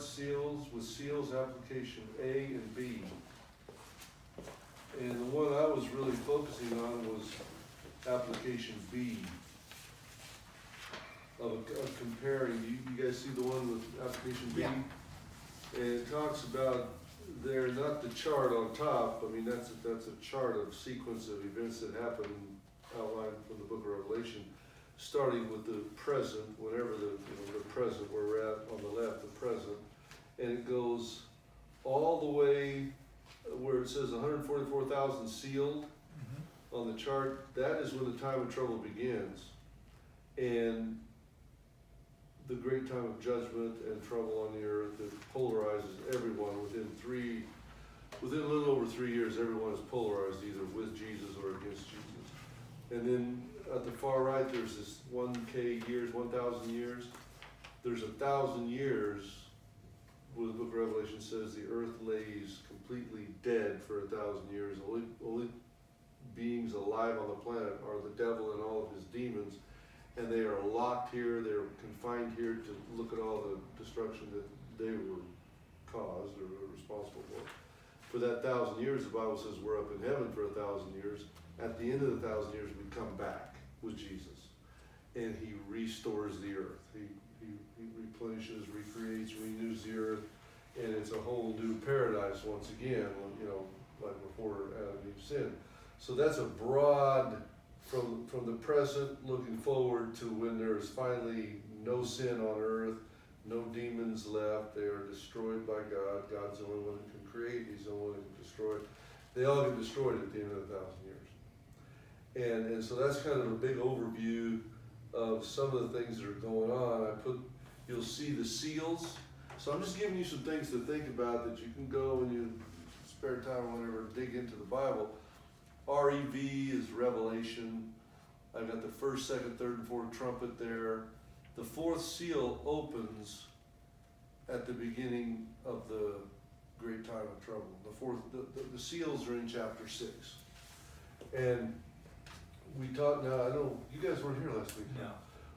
Seals with seals application A and B. And the one I was really focusing on was application B. Of comparing, you guys see the one with application B? Yeah. And it talks about there, not the chart on top, I mean, that's a chart of sequence of events that happen outlined from the book of Revelation, starting with the present, whenever the present, where we're at on the left, the present, and it goes all the way where it says 144,000 sealed on the chart. That is when the time of trouble begins, and the great time of judgment and trouble on the earth that polarizes everyone within a little over 3 years. Everyone is polarized either with Jesus or against Jesus. And then at the far right, there's this 1K years, 1,000 years. There's 1,000 years where the book of Revelation says the earth lays completely dead for 1,000 years. Only beings alive on the planet are the devil and all of his demons, and they are locked here, they're confined here to look at all the destruction that they were caused or were responsible for. For that 1,000 years, the Bible says we're up in heaven for 1,000 years. At the end of the 1,000 years, we come back with Jesus, and he restores the earth. He replenishes, recreates, renews the earth, and it's a whole new paradise once again, like before Adam and Eve sinned. So that's a broad, from the present looking forward to when there's finally no sin on earth, no demons left, they are destroyed by God. God's the only one that can create, he's the only one that can destroy. They all get destroyed at the end of the 1,000 years. And so that's kind of a big overview of some of the things that are going on. You'll see the seals. So I'm just giving you some things to think about that you can go when you spare time or whatever, dig into the Bible. REV is Revelation. I've got the first, second, third, and fourth trumpet there. The fourth seal opens at the beginning of the great time of trouble. The seals are in chapter 6. And we talked, now I know you guys weren't here last week. No.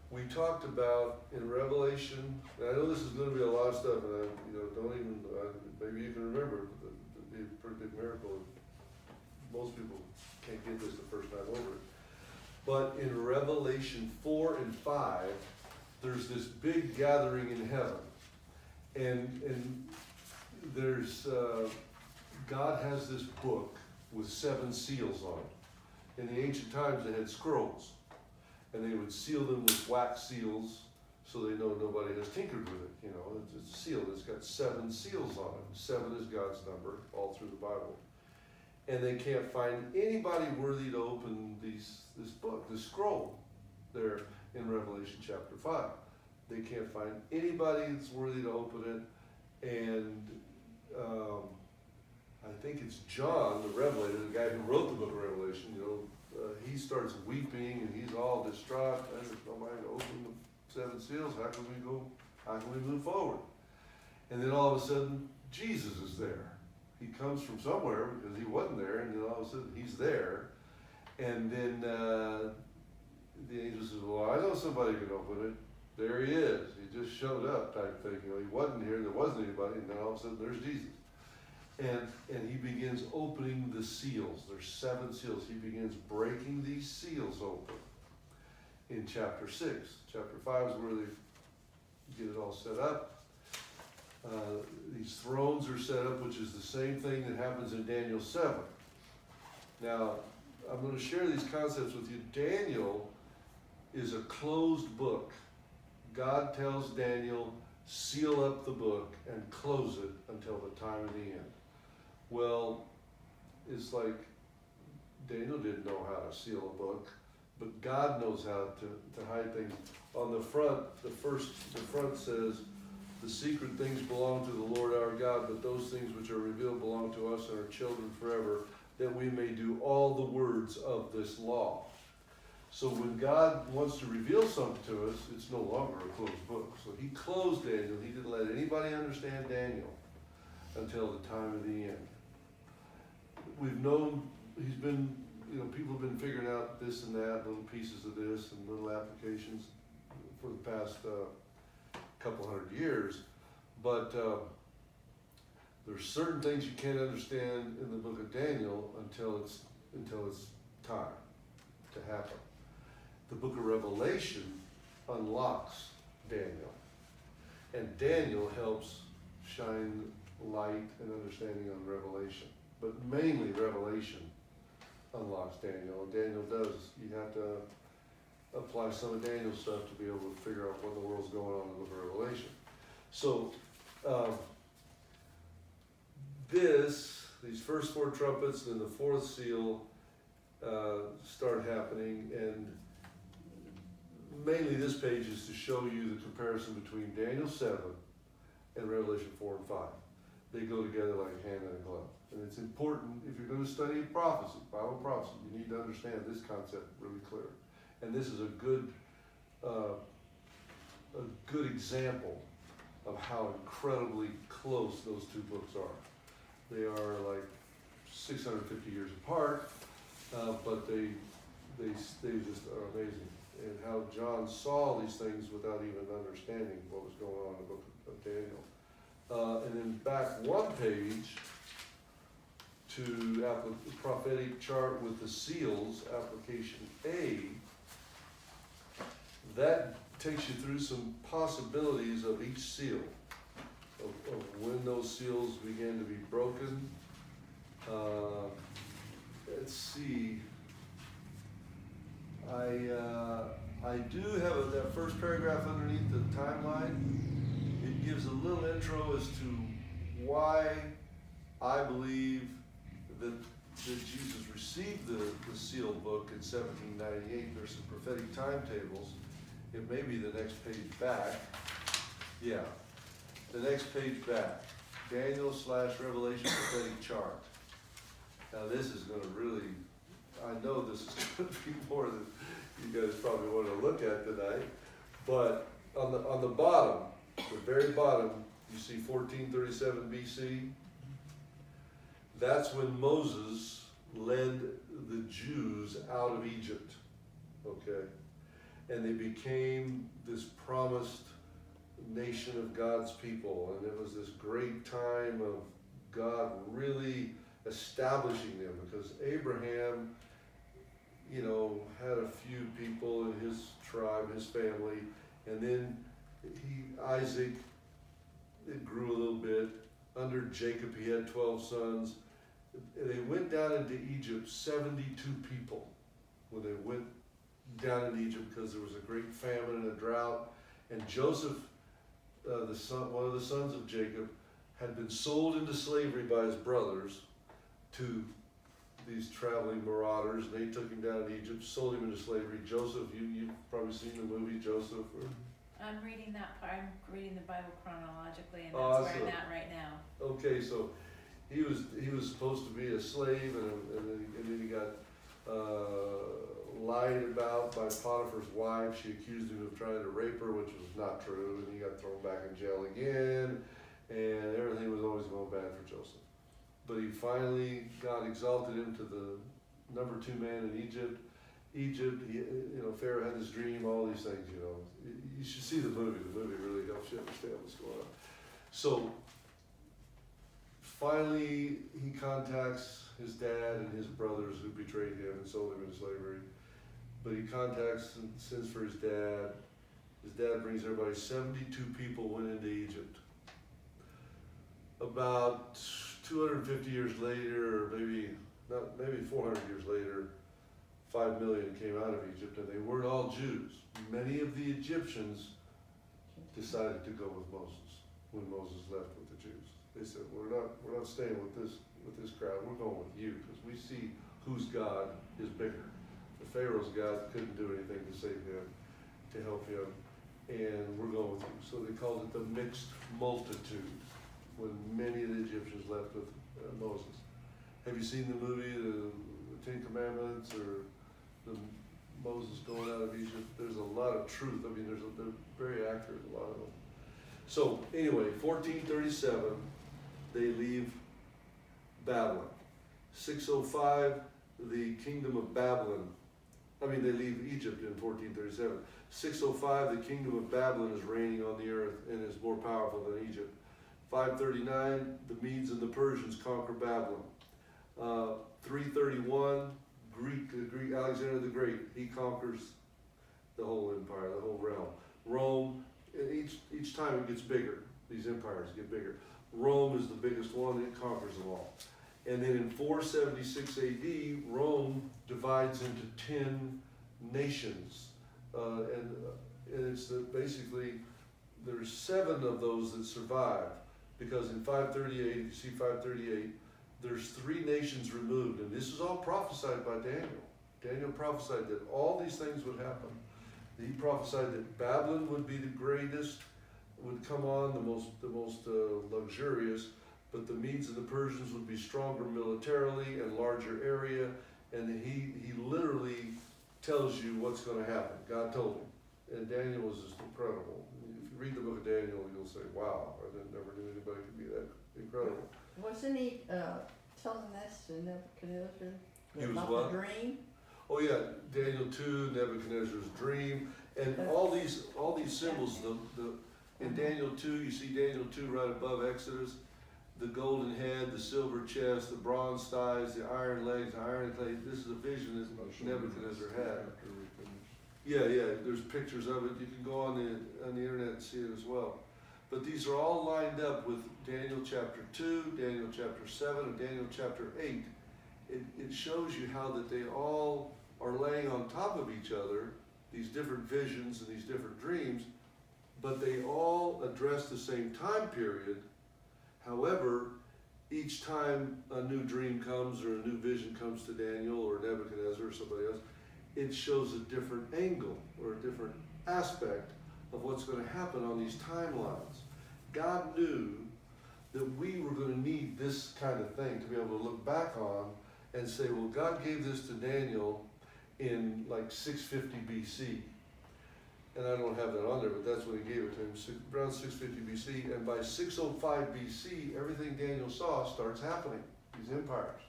We talked about in Revelation, and I know this is going to be a lot of stuff, and maybe you can remember, it'd be a pretty big miracle. Most people can't get this the first time over it. But in Revelation 4 and 5, there's this big gathering in heaven. And there's, God has this book with 7 seals on it. In the ancient times, they had scrolls. And they would seal them with wax seals so they know nobody has tinkered with it. It's a seal. It's got 7 seals on it. 7 is God's number all through the Bible. And they can't find anybody worthy to open this book, this scroll, there in Revelation chapter 5. They can't find anybody that's worthy to open it. And I think it's John, the Revelator, the guy who wrote the book of Revelation, he starts weeping and he's all distraught. There's nobody to open the 7 seals. How can we move forward? And then all of a sudden, Jesus is there. He comes from somewhere because he wasn't there, and then all of a sudden he's there. And then the angel says, well, I know somebody can open it. There he is. He just showed up type thing. He wasn't here, there wasn't anybody, and then all of a sudden there's Jesus. And he begins opening the seals. There's 7 seals. He begins breaking these seals open in chapter 6. Chapter 5 is where they get it all set up. These thrones are set up, which is the same thing that happens in Daniel 7. Now, I'm going to share these concepts with you. Daniel is a closed book. God tells Daniel, seal up the book and close it until the time of the end. Well, it's like Daniel didn't know how to seal a book, but God knows how to hide things. On the front, the front says, the secret things belong to the Lord our God, but those things which are revealed belong to us and our children forever, that we may do all the words of this law. So when God wants to reveal something to us, it's no longer a closed book. So he closed Daniel. He didn't let anybody understand Daniel until the time of the end. We've known he's been, people have been figuring out this and that, little pieces of this and little applications for the past couple hundred years. But there's certain things you can't understand in the book of Daniel until it's time to happen. The book of Revelation unlocks Daniel, and Daniel helps shine light and understanding on Revelation. But mainly Revelation unlocks Daniel, and Daniel does. You have to apply some of Daniel's stuff to be able to figure out what in the world's going on in the book of Revelation. So these first four trumpets and the fourth seal start happening, and mainly this page is to show you the comparison between Daniel 7 and Revelation 4 and 5. They go together like hand and glove. And it's important, if you're going to study prophecy, Bible prophecy, you need to understand this concept really clear. And this is a good example of how incredibly close those two books are. They are like 650 years apart, but they just are amazing. And how John saw these things without even understanding what was going on in the book of Daniel. And then back one page to the prophetic chart with the seals, application A. That takes you through some possibilities of each seal, of when those seals began to be broken. Let's see. I do have that first paragraph underneath the timeline. It gives a little intro as to why I believe that Jesus received the sealed book in 1798. There's some prophetic timetables. It may be the next page back. Yeah, the next page back. Daniel/Revelation prophetic chart. Now this is going to really, I know this is going to be more than you guys probably want to look at tonight, but on the bottom, the very bottom, you see 1437 BC. That's when Moses led the Jews out of Egypt, okay? And they became this promised nation of God's people, and it was this great time of God really establishing them, because Abraham, you know, had a few people in his tribe, his family, and then Isaac, it grew a little bit. Under Jacob, he had 12 sons. They went down into Egypt, 72 people, when they went down into Egypt, because there was a great famine and a drought. And Joseph, one of the sons of Jacob, had been sold into slavery by his brothers to these traveling marauders. They took him down to Egypt, sold him into slavery. Joseph, you've probably seen the movie Joseph. I'm reading that part. I'm reading the Bible chronologically, and that's Awesome. where I'm at right now. Okay, so he was supposed to be a slave, and then he got lied about by Potiphar's wife. She accused him of trying to rape her, which was not true, and he got thrown back in jail again, and everything was always going bad for Joseph. But he finally, God exalted him to the number 2 man in Egypt. Pharaoh had this dream, all these things, you know. You should see the movie. The movie really helps you understand what's going on. So, finally, he contacts his dad and his brothers who betrayed him and sold him into slavery. But he contacts and sends for his dad. His dad brings everybody. 72 people went into Egypt. About 250 years later, or maybe 400 years later, 5 million came out of Egypt, and they weren't all Jews. Many of the Egyptians decided to go with Moses when Moses left with the Jews. They said, "We're not staying with this crowd. We're going with you, because we see whose God is bigger." The Pharaoh's God couldn't do anything to save him, to help him, and we're going with you. So they called it the mixed multitude, when many of the Egyptians left with Moses. Have you seen the movie, the Ten Commandments, or the Moses going out of Egypt? There's a lot of truth. I mean, they're very accurate, a lot of them. So anyway, 1437, they leave Babylon. 605, the kingdom of Babylon. They leave Egypt in 1437. 605, the kingdom of Babylon is reigning on the earth and is more powerful than Egypt. 539, the Medes and the Persians conquer Babylon. 331, Greek Alexander the Great, he conquers the whole empire, the whole realm. Rome, each time it gets bigger, these empires get bigger. Rome is the biggest one, it conquers them all. And then in 476 AD, Rome divides into 10 nations. And it's basically, there's 7 of those that survive. Because in 538, you see 538, there's 3 nations removed. And this is all prophesied by Daniel. Daniel prophesied that all these things would happen. He prophesied that Babylon would be the greatest, would come on, the most luxurious, but the Medes and the Persians would be stronger militarily and larger area. And he literally tells you what's going to happen. God told him. And Daniel was just incredible. If you read the book of Daniel, you'll say, wow, I never knew anybody could be that incredible. Wasn't he telling this to Nebuchadnezzar He was about what? the dream? Oh yeah, Daniel 2, Nebuchadnezzar's dream, and all these symbols. In Daniel 2, you see Daniel 2 right above Exodus, the golden head, the silver chest, the bronze thighs, the iron legs, the iron clay. This is a vision that Nebuchadnezzar had. Yeah, there's pictures of it. You can go on the internet and see it as well. But these are all lined up with Daniel chapter 2, Daniel chapter 7, and Daniel chapter 8. It shows you how that they all are laying on top of each other, these different visions and these different dreams, but they all address the same time period. However, each time a new dream comes or a new vision comes to Daniel or Nebuchadnezzar or somebody else, it shows a different angle or a different aspect of what's going to happen on these timelines. God knew that we were going to need this kind of thing to be able to look back on and say, well, God gave this to Daniel in like 650 BC. And I don't have that on there, but that's when he gave it to him, around 650 BC. And by 605 BC, everything Daniel saw starts happening, these empires.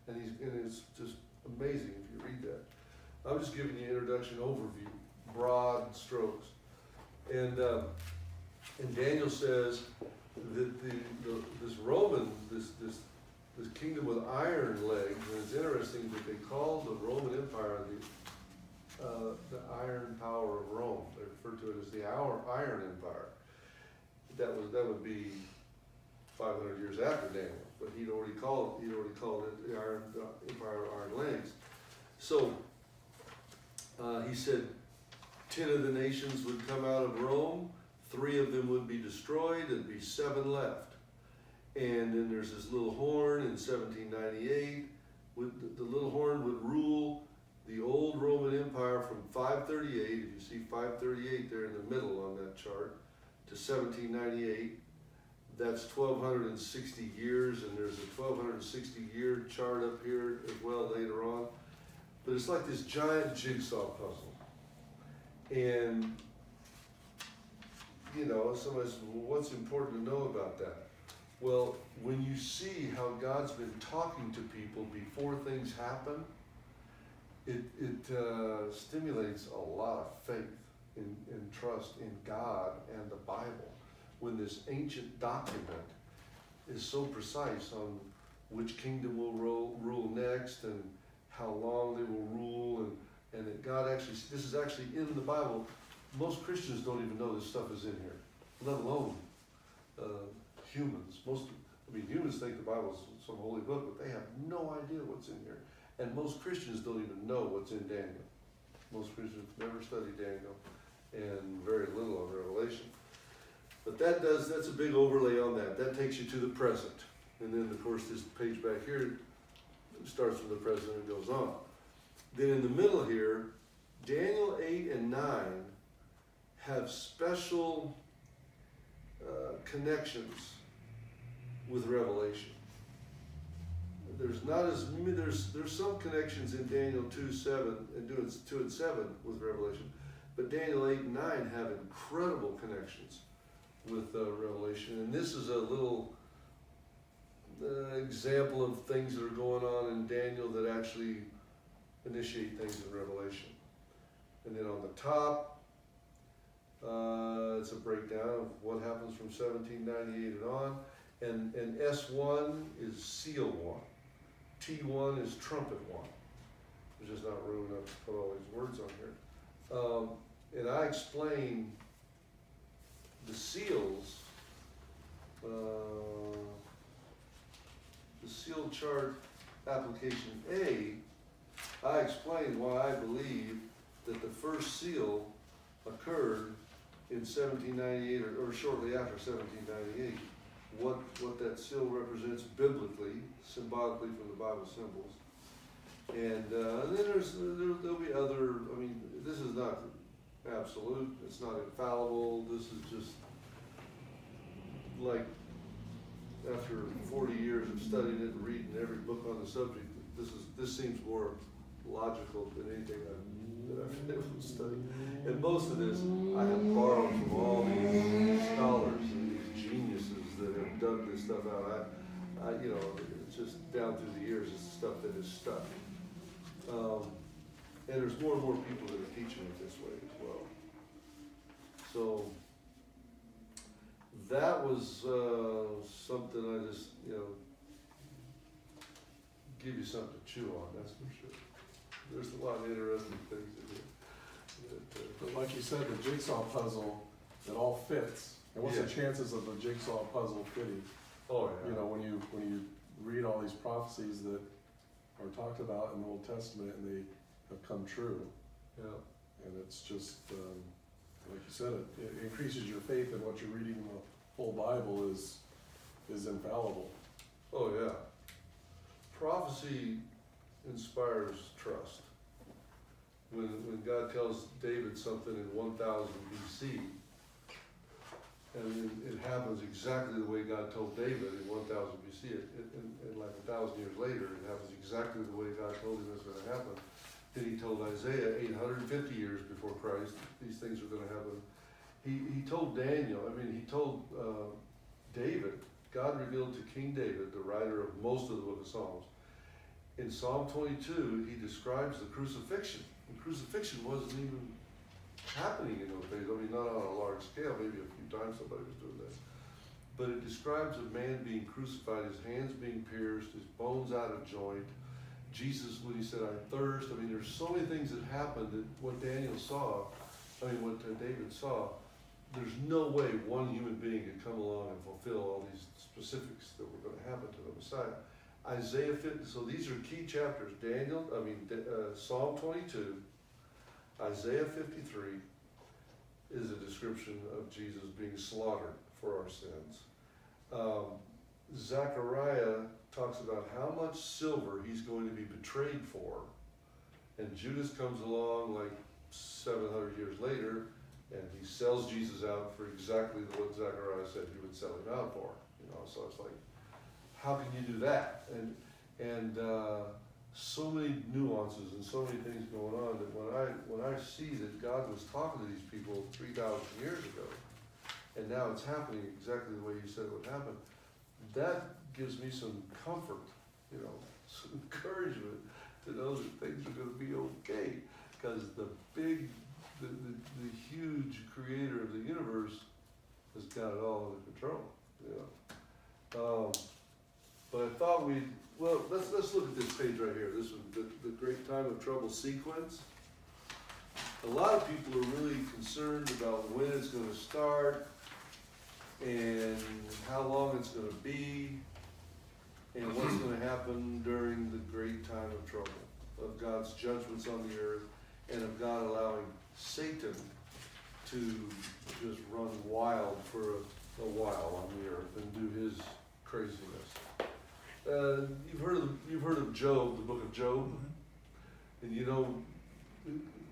And it's just amazing if you read that. I'm just giving you an introduction overview, broad strokes. And Daniel says that this Roman, this kingdom with iron legs, and it's interesting that they call the Roman Empire the iron power of Rome. They refer to it as the Iron Empire. That would be 500 years after Daniel, but he'd already called it the Empire of Iron Legs. So he said 10 of the nations would come out of Rome, 3 of them would be destroyed, and be 7 left. And then there's this little horn in 1798. The little horn would rule the old Roman Empire from 538, if you see 538 there in the middle on that chart, to 1798. That's 1,260 years, and there's a 1,260 year chart up here as well later on. But it's like this giant jigsaw puzzle. And, somebody says, well, what's important to know about that? Well, when you see how God's been talking to people before things happen, it stimulates a lot of faith and trust in God and the Bible. When this ancient document is so precise on which kingdom will rule next and how long they will rule, and that God actually, this is actually in the Bible. Most Christians don't even know this stuff is in here, let alone humans. Humans think the Bible is some holy book, but they have no idea what's in here. And most Christians don't even know what's in Daniel. Most Christians never study Daniel and very little on Revelation. But that's a big overlay on that. That takes you to the present. And then, of course, this page back here starts from the present and goes on. Then in the middle here, Daniel 8 and 9 have special connections with Revelation. There's not as there's some connections in Daniel 2:7 and 2 and 7 with Revelation, but Daniel 8 and 9 have incredible connections with Revelation. And this is a little example of things that are going on in Daniel that actually initiate things in Revelation. And then on the top, It's a breakdown of what happens from 1798 and on. And S1 is seal 1. T1 is trumpet 1. There's just not room enough to put all these words on here. And I explain the seals, the seal chart application A, I explained why I believe that the first seal occurred in 1798 or shortly after 1798. What that seal represents biblically, symbolically from the Bible symbols. And then there'll be other, I mean, this is not absolute, it's not infallible, this is just like after 40 years of studying it and reading every book on the subject, this seems more logical than anything I've ever studied. And most of this I have borrowed from all these scholars and these geniuses that have dug this stuff out. I you know, it's just down through the years, it's stuff that is stuck. And there's more and more people that are teaching it this way as well. So that was something I just, you know, give you something to chew on, that's for sure. There's a lot of interesting things in here. But like you said, the jigsaw puzzle, it all fits. And what's the chances of the jigsaw puzzle fitting? Oh, yeah. You know, when you read all these prophecies that are talked about in the Old Testament and they have come true. Yeah. And it's just, like you said, it increases your faith in what you're reading in the whole Bible is infallible. Oh, yeah. Prophecy inspires trust. When God tells David something in 1000 BC, and it happens exactly the way God told David in 1000 BC, and like 1,000 years later, it happens exactly the way God told him it's going to happen. Then he told Isaiah 850 years before Christ, these things are going to happen. He told Daniel, he told David, God revealed to King David, the writer of most of the book of Psalms. In Psalm 22, he describes the crucifixion. The crucifixion wasn't even happening in those days. Not on a large scale, maybe a few times somebody was doing that. But it describes a man being crucified, his hands being pierced, his bones out of joint. Jesus, when he said, I thirst, there's so many things that happened that what Daniel saw, what David saw, there's no way one human being could come along and fulfill all these specifics that were going to happen to the Messiah. Isaiah 50, so these are key chapters. Psalm 22, Isaiah 53 is a description of Jesus being slaughtered for our sins. Zechariah talks about how much silver he's going to be betrayed for. And Judas comes along like 700 years later, and he sells Jesus out for exactly what Zechariah said he would sell him out for. So it's like, how can you do that? And so many nuances and so many things going on that when I see that God was talking to these people 3,000 years ago, and now it's happening exactly the way he said it would happen, that gives me some comfort, some encouragement to know that things are going to be okay, because the huge creator of the universe has got it all under control. But I thought let's look at this page right here. This is the Great Time of Trouble sequence. A lot of people are really concerned about when it's going to start and how long it's going to be and what's going to happen during the Great Time of Trouble, of God's judgments on the earth, and of God allowing Satan to just run wild for a while on the earth and do his craziness. You've heard of Job, the book of Job, and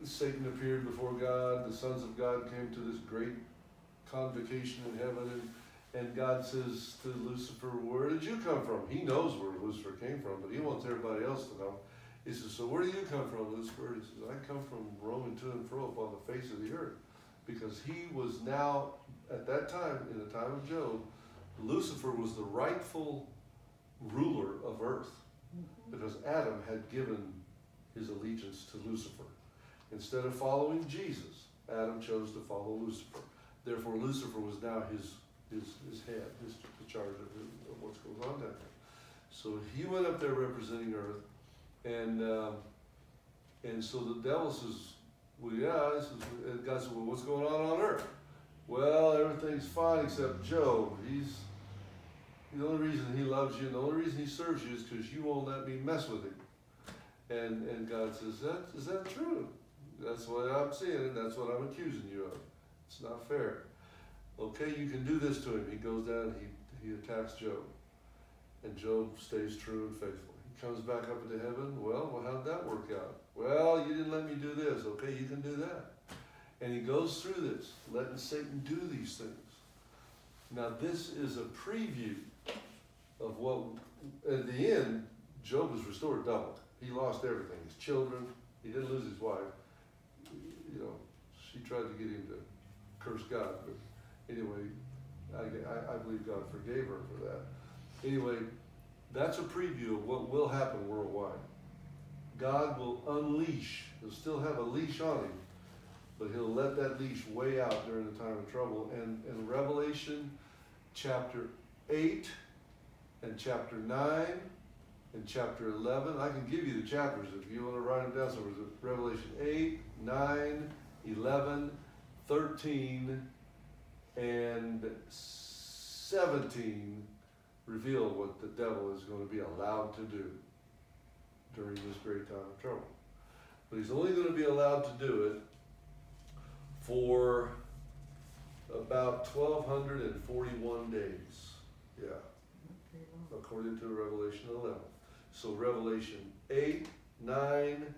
Satan appeared before God. The sons of God came to this great convocation in heaven, and God says to Lucifer, "Where did you come from?" He knows where Lucifer came from, but he wants everybody else to know. He says, "So where do you come from, Lucifer?" He says, "I come from roaming to and fro upon the face of the earth," because he was now at that time, in the time of Job, Lucifer was the rightful ruler of earth, because Adam had given his allegiance to Lucifer. Instead of following Jesus, Adam chose to follow Lucifer. Therefore, Lucifer was now his head, the charge of what's going on down there. So he went up there representing Earth, and so the devil says, well, yeah, and God said, well, what's going on Earth? Well, everything's fine except Job. The only reason he loves you and the only reason he serves you is because you won't let me mess with him. And God says, is that true? That's what I'm seeing, and that's what I'm accusing you of. It's not fair. Okay, you can do this to him. He goes down and he attacks Job. And Job stays true and faithful. He comes back up into heaven. Well, how did that work out? Well, you didn't let me do this. Okay, you can do that. And he goes through this, letting Satan do these things. Now, this is a preview of what, at the end, Job was restored double. He lost everything, his children. He didn't lose his wife. You know, she tried to get him to curse God, but anyway, I believe God forgave her for that. Anyway, that's a preview of what will happen worldwide. God will unleash, he'll still have a leash on him, but he'll let that leash way out during the time of trouble. And in Revelation chapter 8 and chapter 9 and chapter 11, I can give you the chapters if you want to write them down. So it's Revelation 8, 9, 11, 13, and 17 reveal what the devil is going to be allowed to do during this great time of trouble. But he's only going to be allowed to do it for about 1,241 days. Yeah, according to Revelation 11. So Revelation 8, 9,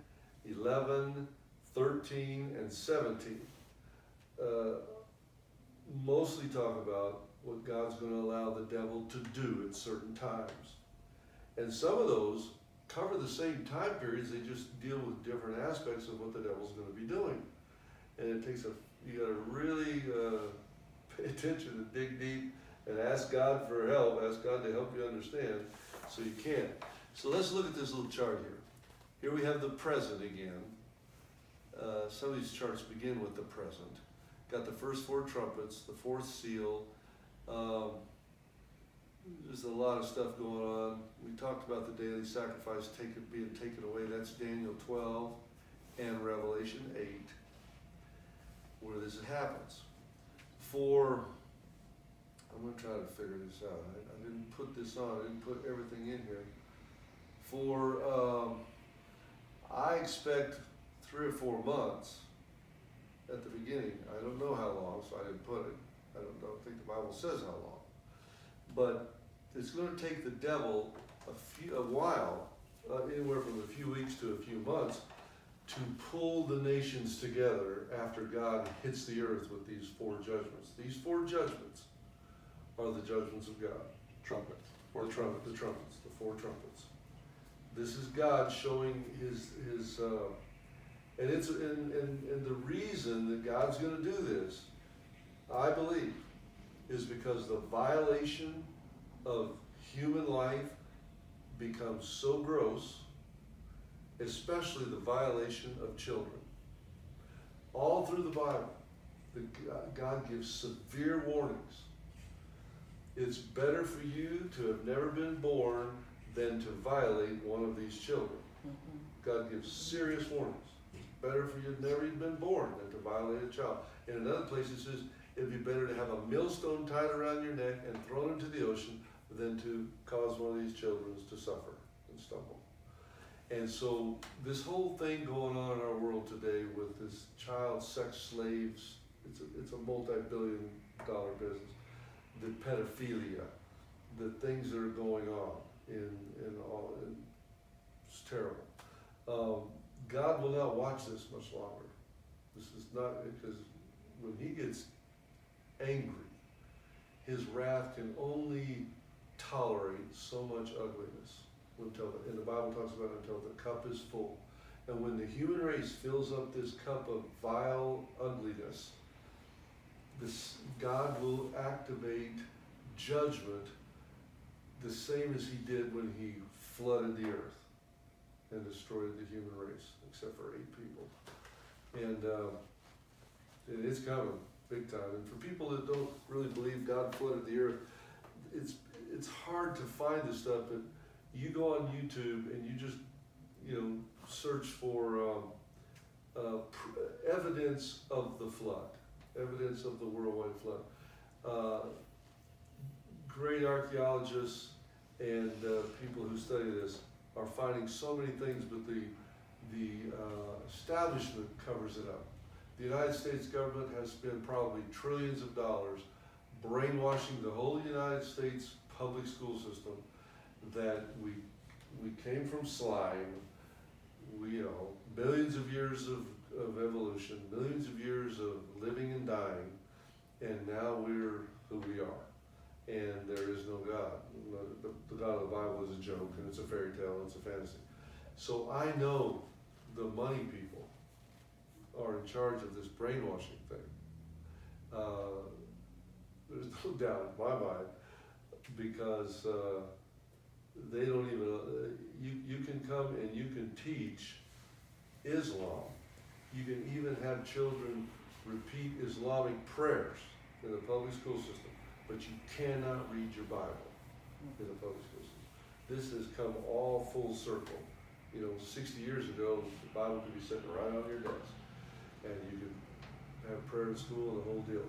11, 13, and 17 mostly talk about what God's going to allow the devil to do at certain times. And some of those cover the same time periods, they just deal with different aspects of what the devil's going to be doing. And it takes you got to really pay attention and dig deep and ask God for help, ask God to help you understand so you can. So let's look at this little chart here. Here we have the present again. Some of these charts begin with the present. Got the first 4 trumpets, the 4th seal. There's a lot of stuff going on. We talked about the daily sacrifice being taken away. That's Daniel 12 and Revelation 8, where this happens. I'm going to try to figure this out. I didn't put this on. I didn't put everything in here. I expect 3 or 4 months at the beginning. I don't know how long, so I didn't put it. I don't think the Bible says how long. But it's going to take the devil a while, anywhere from a few weeks to a few months, to pull the nations together after God hits the earth with these 4 judgments. These 4 judgments are the judgments of God. Trumpets. The trumpets, the 4 trumpets. This is God showing his and it's and the reason that God's going to do this, I believe, is because the violation of human life becomes so gross, especially the violation of children. All through the Bible, God gives severe warnings. It's better for you to have never been born than to violate one of these children. God gives serious warnings. It's better for you to never even been born than to violate a child. In another place it says, it'd be better to have a millstone tied around your neck and thrown into the ocean than to cause one of these children to suffer and stumble. And so this whole thing going on in our world today with this child sex slaves, it's a multi-billion-dollar business. The pedophilia, the things that are going on it's terrible. God will not watch this much longer. This is not, because when he gets angry, his wrath can only tolerate so much ugliness and the Bible talks about until the cup is full. And when the human race fills up this cup of vile ugliness, God will activate judgment the same as he did when he flooded the earth and destroyed the human race, except for 8 people. And And it's coming big time. And for people that don't really believe God flooded the earth, it's hard to find this stuff, but you go on YouTube and you just, search for evidence of the flood, evidence of the worldwide flood. Great archaeologists and people who study this are finding so many things, but the establishment covers it up. The United States government has spent probably trillions of dollars brainwashing the whole United States public school system that we came from slime, billions of years of evolution, millions of years of living and dying, and now we're who we are. And there is no God. The God of the Bible is a joke, and it's a fairy tale, and it's a fantasy. So I know the money people are in charge of this brainwashing thing. There's no doubt in my mind, because they don't even, you can come and you can teach Islam. You can even have children repeat Islamic prayers in the public school system, but you cannot read your Bible in the public school system. This has come all full circle. 60 years ago, the Bible could be sitting right on your desk, and you could have prayer in school and the whole deal.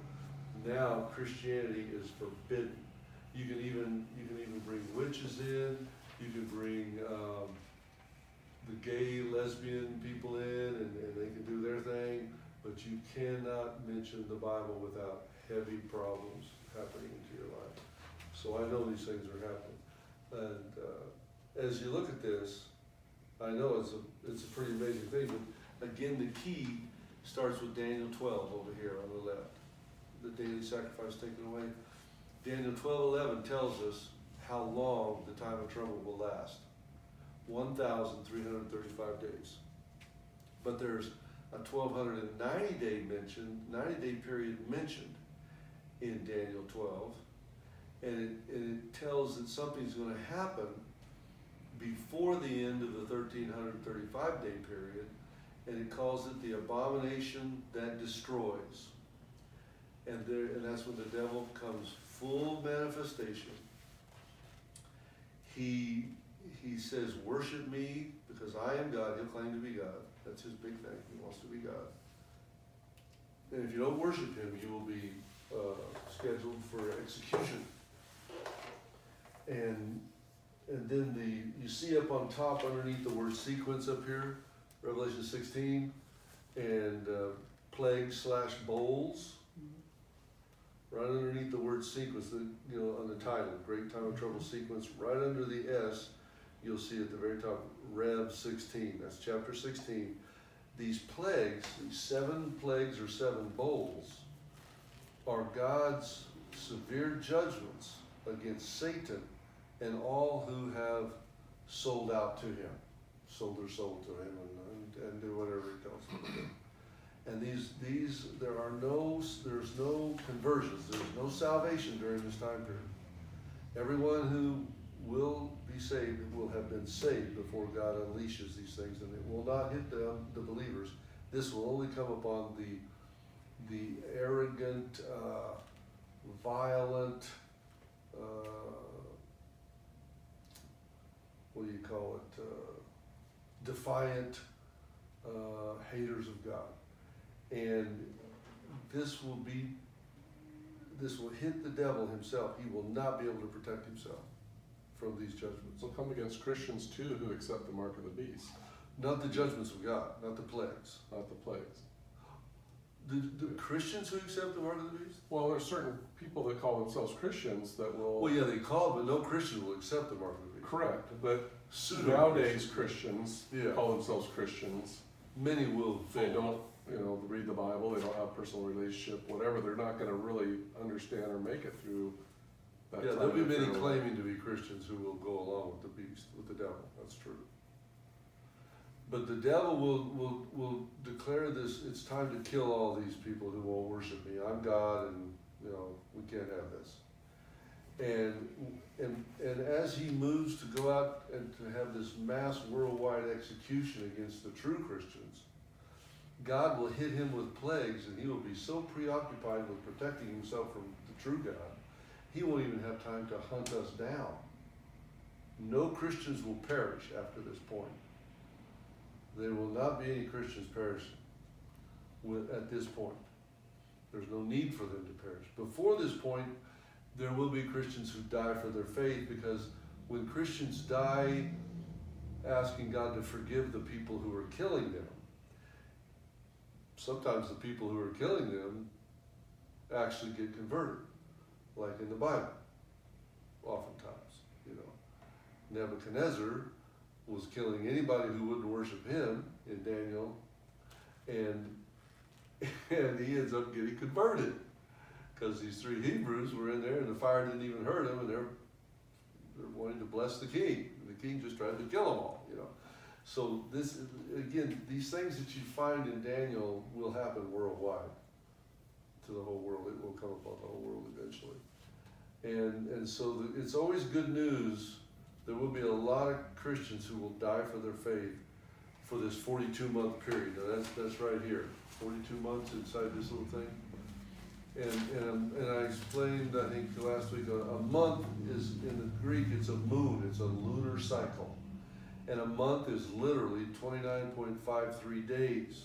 Now Christianity is forbidden. You can even bring witches in. You can bring the gay, lesbian people in, and they can do their thing. But you cannot mention the Bible without heavy problems happening into your life. So I know these things are happening. And as you look at this, I know it's a pretty amazing thing. But again, the key starts with Daniel 12 over here on the left. The daily sacrifice taken away. Daniel 12:11 tells us how long the time of trouble will last. 1,335 days. But there's a 90-day period mentioned in Daniel 12, and it tells that something's going to happen before the end of the 1,335-day period, and it calls it the abomination that destroys. And that's when the devil comes full manifestation. He says, worship me because I am God. He'll claim to be God. That's his big thing. He wants to be God. And if you don't worship him, you will be scheduled for execution. And then you see up on top underneath the word sequence up here, Revelation 16, and plague/bowls. Right underneath the word sequence, on the title, Great Time of Trouble Sequence, right under the S, you'll see at the very top, Rev 16. That's chapter 16. These plagues, these 7 plagues or 7 bowls, are God's severe judgments against Satan and all who have sold out to him, sold their soul to him, and do whatever he tells them to do. And there's no conversions, there's no salvation during this time period. Everyone who will be saved will have been saved before God unleashes these things, and it will not hit the believers. This will only come upon the arrogant, violent, defiant haters of God. And this will hit the devil himself. He will not be able to protect himself from these judgments. Will come against Christians too who accept the mark of the beast. Not the judgments of God, not the plagues. Not the plagues. The Christians who accept the mark of the beast? Well, there's certain people that call themselves Christians that will... Well, yeah, they call it, but no Christian will accept the mark of the beast. Correct, but Pseudo nowadays Christians Yeah. call themselves Christians. Many will. They don't, read the Bible, they don't have personal relationship, whatever. They're not going to really understand or make it through that Yeah, time. there'll be of many their life. claiming to be Christians who will go along with the beast, with the devil. That's true. But the devil will declare this, it's time to kill all these people who won't worship me. I'm God, and we can't have this. And as he moves to go out and to have this mass worldwide execution against the true Christians, God will hit him with plagues, and he will be so preoccupied with protecting himself from the true God, he won't even have time to hunt us down. No Christians will perish after this point. There will not be any Christians perishing at this point. There's no need for them to perish. Before this point, there will be Christians who die for their faith, because when Christians die asking God to forgive the people who are killing them, sometimes the people who are killing them actually get converted, like in the Bible, oftentimes, you know. Nebuchadnezzar was killing anybody who wouldn't worship him in Daniel, and he ends up getting converted because these 3 Hebrews were in there and the fire didn't even hurt him, and they're wanting to bless the king. The king just tried to kill them all, you know. So this, again, these things that you find in Daniel will happen worldwide to the whole world. It will come upon the whole world eventually. And so it's always good news. There will be a lot of Christians who will die for their faith for this 42-month period. Now that's right here, 42 months inside this little thing. And I explained, I think last week, a month is, in the Greek, it's a moon, it's a lunar cycle. And a month is literally 29.53 days.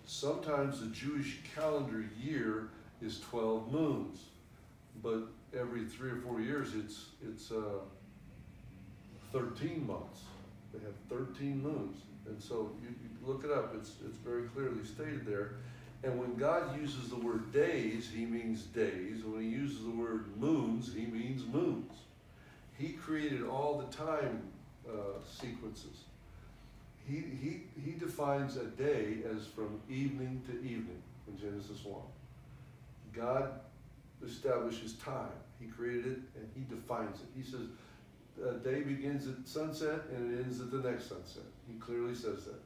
Sometimes the Jewish calendar year is 12 moons, but every 3 or 4 years it's 13 months. They have 13 moons. And so you look it up, it's very clearly stated there. And when God uses the word days, he means days. When he uses the word moons, he means moons. He created all the time sequences. He defines a day as from evening to evening in Genesis 1. God establishes time. He created it and he defines it. He says a day begins at sunset and it ends at the next sunset. He clearly says that.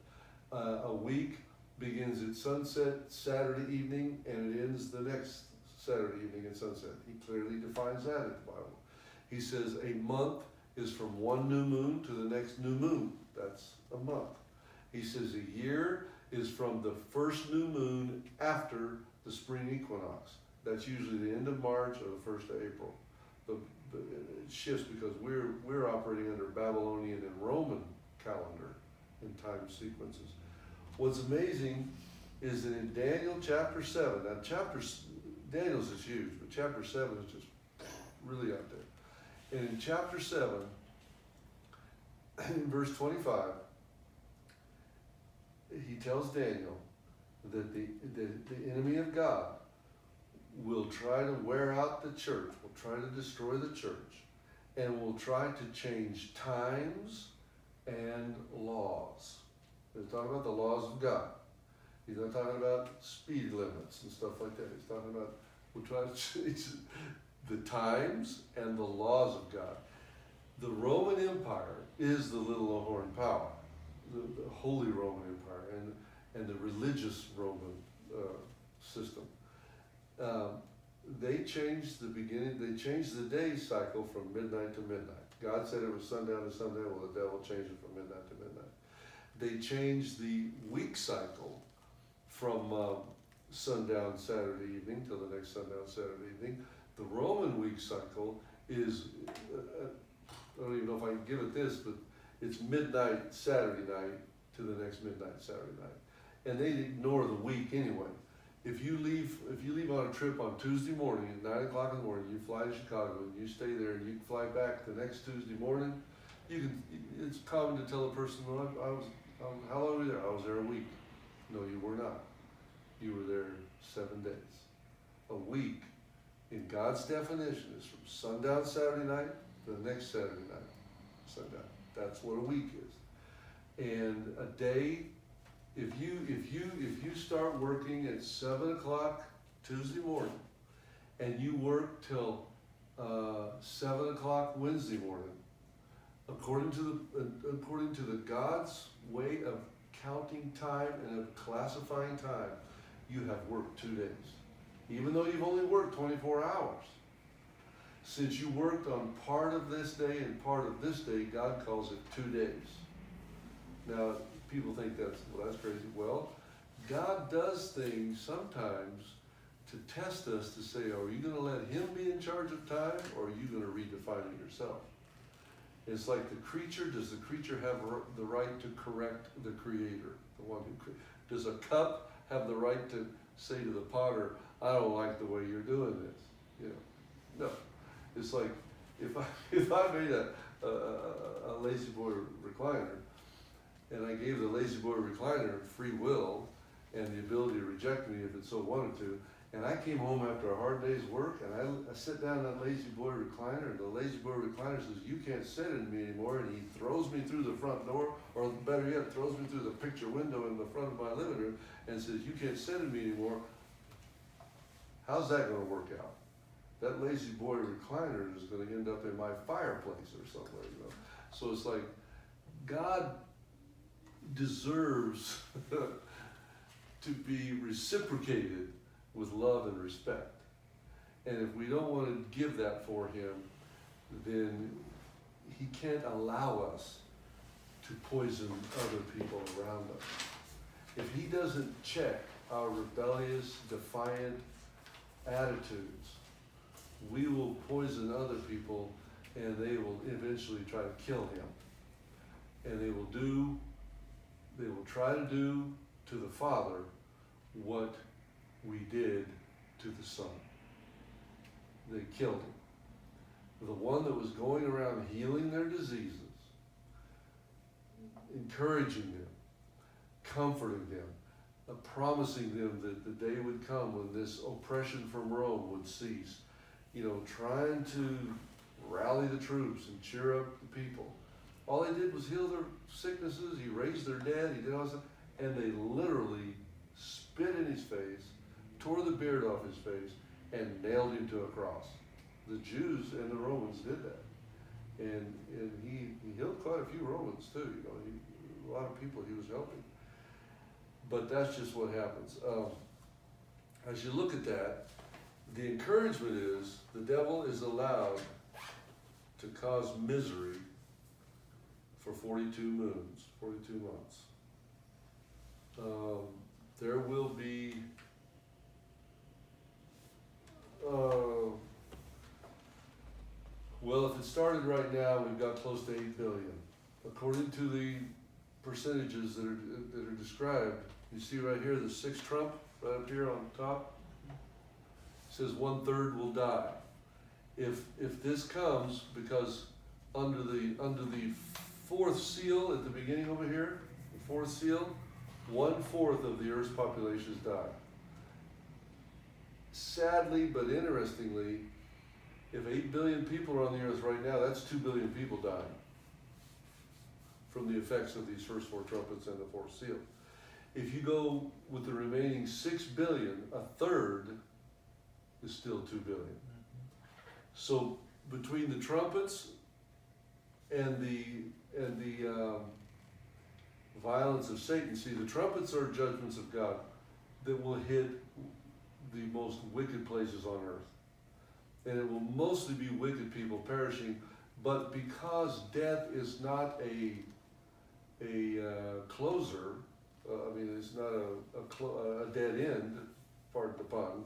A week begins at sunset Saturday evening and it ends the next Saturday evening at sunset. He clearly defines that in the Bible. He says a month is from one new moon to the next new moon. That's a month. He says a year is from the first new moon after the spring equinox. That's usually the end of March or the first of April. It shifts because we're operating under Babylonian and Roman calendar and time sequences. What's amazing is that in Daniel chapter 7, now Daniel's is huge, but chapter 7 is just really up there. And in chapter 7, in verse 25, he tells Daniel that the enemy of God will try to wear out the church, will try to destroy the church, and will try to change times and laws. He's talking about the laws of God. He's not talking about speed limits and stuff like that. He's talking about, we'll try to change the times and the laws of God. The Roman Empire is the little horn power, the Holy Roman Empire, and the religious Roman system. They changed they changed the day cycle from midnight to midnight. God said it was sundown to sundown, well, the devil changed it from midnight to midnight. They changed the week cycle from sundown Saturday evening till the next sundown Saturday evening. The Roman week cycle is, I don't even know if I can give it this, but it's midnight Saturday night to the next midnight Saturday night. And they ignore the week anyway. If you leave on a trip on Tuesday morning at 9 o'clock in the morning, you fly to Chicago and you stay there and you can fly back the next Tuesday morning, it's common to tell a person, well, how long were you there? I was there a week. No, you were not. You were there 7 days. A week, in God's definition, is from sundown Saturday night to the next Saturday night, sundown. That's what a week is. And a day, if you start working at 7 o'clock Tuesday morning, and you work till 7 o'clock Wednesday morning, according to the God's way of counting time and of classifying time, you have worked 2 days, even though you've only worked 24 hours. Since you worked on part of this day and part of this day, God calls it 2 days. Now, people think that's crazy. Well, God does things sometimes to test us to say, are you gonna let him be in charge of time, or are you gonna redefine it yourself? It's like the creature, does the creature have the right to correct the creator? The one who, does a cup have the right to say to the potter, I don't like the way you're doing this? You know, no. It's like, if I made a lazy boy recliner, and I gave the lazy boy recliner free will and the ability to reject me if it so wanted to, and I came home after a hard day's work, and I sit down in that lazy boy recliner, and the lazy boy recliner says, you can't sit in me anymore, and he throws me through the front door, or better yet, throws me through the picture window in the front of my living room, and says, you can't sit in me anymore. How's that gonna work out? That lazy boy recliner is gonna end up in my fireplace or somewhere, you know? So it's like, God deserves to be reciprocated with love and respect. And if we don't want to give that for him, then he can't allow us to poison other people around us. If he doesn't check our rebellious, defiant attitudes, we will poison other people, and they will eventually try to kill him. And they will try to do to the Father what we did to the Son. They killed him. The one that was going around healing their diseases, encouraging them, comforting them, promising them that the day would come when this oppression from Rome would cease, you know, trying to rally the troops and cheer up the people. All he did was heal their sicknesses, he raised their dead, he did all this stuff, and they literally spit in his face, tore the beard off his face, and nailed him to a cross. The Jews and the Romans did that. And he healed quite a few Romans too, you know, a lot of people he was helping. But that's just what happens. As you look at that, the encouragement is the devil is allowed to cause misery for 42 moons, 42 months. There will be well, if it started right now, we've got close to 8 billion. According to the percentages that are described, you see right here the sixth trump, right up here on top, it says 1/3 will die. If this comes, because under the fourth seal at the beginning over here, the fourth seal, 1/4 of the Earth's population has died. Sadly, but interestingly, if 8 billion people are on the Earth right now, that's 2 billion people dying from the effects of these first 4 trumpets and the fourth seal. If you go with the remaining 6 billion, 1/3 is still 2 billion. So between the trumpets and the violence of Satan, see, the trumpets are judgments of God that will hit the most wicked places on earth. And it will mostly be wicked people perishing, but because death is not a closer, it's not a dead end, pardon the pun,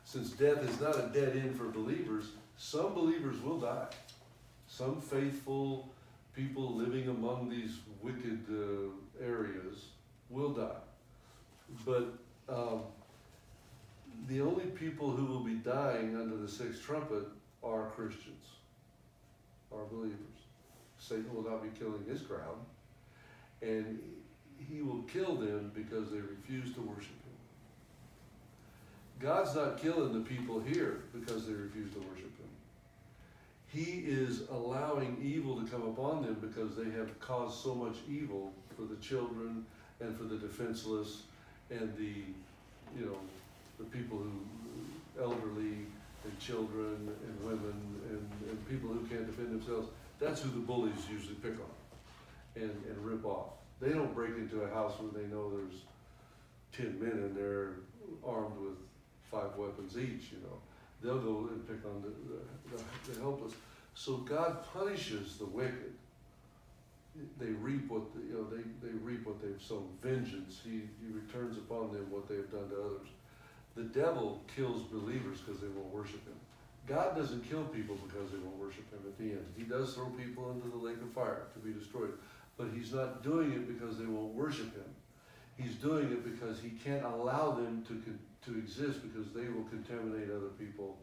since death is not a dead end for believers, some believers will die. Some faithful people living among these wicked areas will die. But the only people who will be dying under the sixth trumpet are Christians, are believers. Satan will not be killing his crowd, and he will kill them because they refuse to worship him. God's not killing the people here because they refuse to worship him. He is allowing evil to come upon them because they have caused so much evil for the children and for the defenseless and the people who, elderly and children and women and people who can't defend themselves. That's who the bullies usually pick on and rip off. They don't break into a house where they know there's 10 men in there armed with 5 weapons each, They'll go and pick on the helpless. So God punishes the wicked they reap what, they reap what they've sown. Vengeance, he returns upon them what they have done to others. The devil kills believers because they won't worship him. God doesn't kill people because they won't worship him at the end. He does throw people into the lake of fire to be destroyed. But he's not doing it because they won't worship him. He's doing it because he can't allow them to exist, because they will contaminate other people